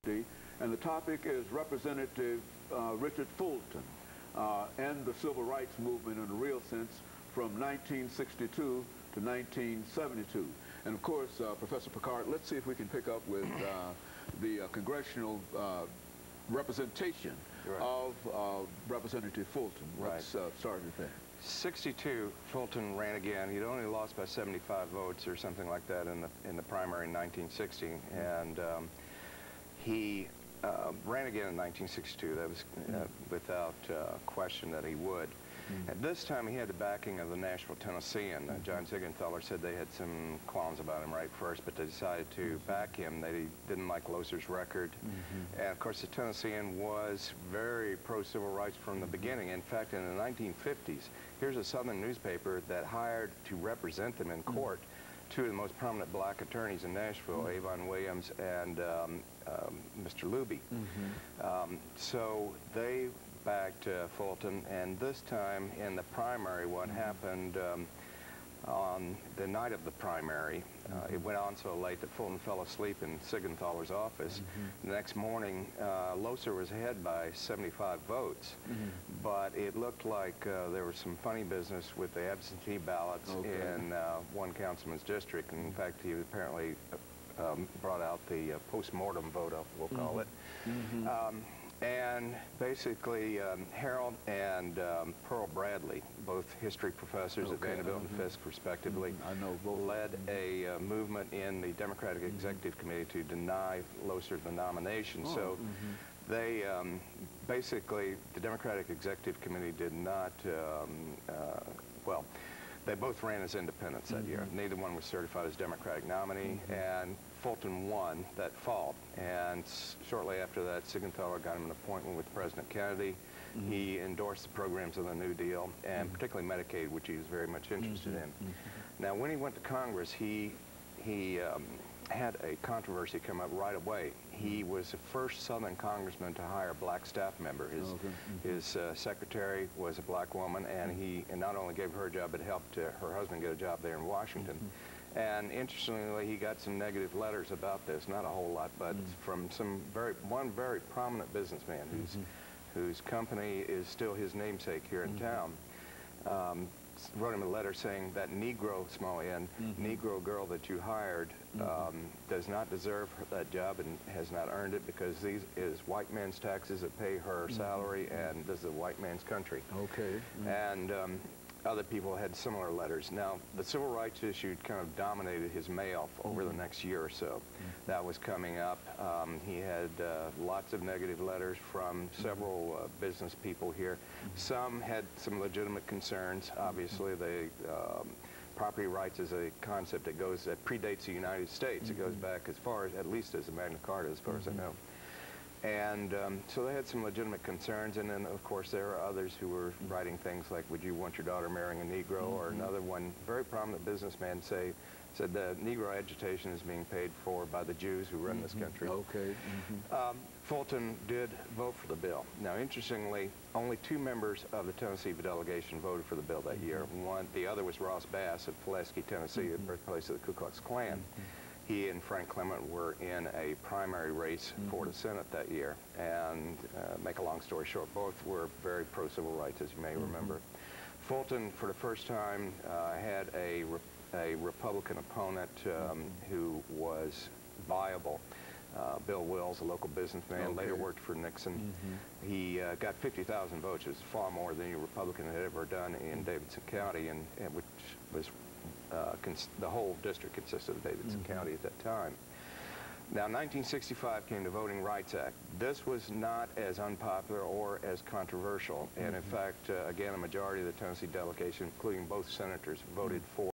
And the topic is Representative Richard Fulton and the Civil Rights Movement in a real sense from 1962 to 1972. And of course, Professor Pickard, let's see if we can pick up with the congressional representation of Representative Fulton. Let's start with that. 62, Fulton ran again. He'd only lost by 75 votes or something like that in the primary in 1960, and he ran again in 1962. That was without question that he would. At this time, he had the backing of the Nashville Tennessean. John Siegenthaler said they had some qualms about him right first, but they decided to back him. They didn't like Loser's record. And of course, the Tennessean was very pro-civil rights from the beginning. In fact, in the 1950s, here's a Southern newspaper that hired to represent them in court two of the most prominent black attorneys in Nashville, Avon Williams and Mr. Luby. So they backed Fulton, and this time in the primary, what happened on the night of the primary, it went on so late that Fulton fell asleep in Siegenthaler's office. The next morning, Loser was ahead by 75 votes, but it looked like there was some funny business with the absentee ballots in one councilman's district. And in fact, he apparently brought out the post-mortem vote, we'll call it. And basically, Harold and Pearl Bradley, both history professors at Vanderbilt and Fisk, respectively, led a movement in the Democratic Executive Committee to deny Loser the nomination. So they basically, the Democratic Executive Committee did not, well, they both ran as independents that year. Neither one was certified as Democratic nominee, and Fulton won that fall. And shortly after that, Siegenthaler got him an appointment with President Kennedy. He endorsed the programs of the New Deal, and particularly Medicaid, which he was very much interested in. Now, when he went to Congress, he had a controversy come up right away. He was the first Southern congressman to hire a black staff member. His secretary was a black woman, and he not only gave her a job, but helped her husband get a job there in Washington. And interestingly, he got some negative letters about this, not a whole lot, but from one very prominent businessman whose company is still his namesake here in town. Wrote him a letter saying that Negro, small n, Negro girl that you hired does not deserve that job and has not earned it, because these is white men's taxes that pay her salary, and this is a white man's country. And other people had similar letters. Now, the civil rights issue kind of dominated his mail over the next year or so. That was coming up. He had lots of negative letters from several business people here. Some had some legitimate concerns. Obviously, property rights is a concept that predates the United States. It goes back as far as, at least as the Magna Carta, as far as I know. And so they had some legitimate concerns, and then of course there are others who were writing things like, would you want your daughter marrying a Negro? Or another one, very prominent businessman said that Negro agitation is being paid for by the Jews who run this country. Fulton did vote for the bill. Now, interestingly, only two members of the Tennessee delegation voted for the bill that year. The other was Ross Bass of Pulaski, Tennessee, the birthplace of the Ku Klux Klan. He and Frank Clement were in a primary race for the Senate that year. And make a long story short, both were very pro-civil rights, as you may remember. Fulton, for the first time, had a Republican opponent who was viable. Bill Wills, a local businessman, later worked for Nixon. He got 50,000 votes, which is far more than any Republican had ever done in Davidson County, and which was the whole district consisted of Davidson County at that time. Now, 1965 came the Voting Rights Act. This was not as unpopular or as controversial, and in fact, again, a majority of the Tennessee delegation, including both senators, voted for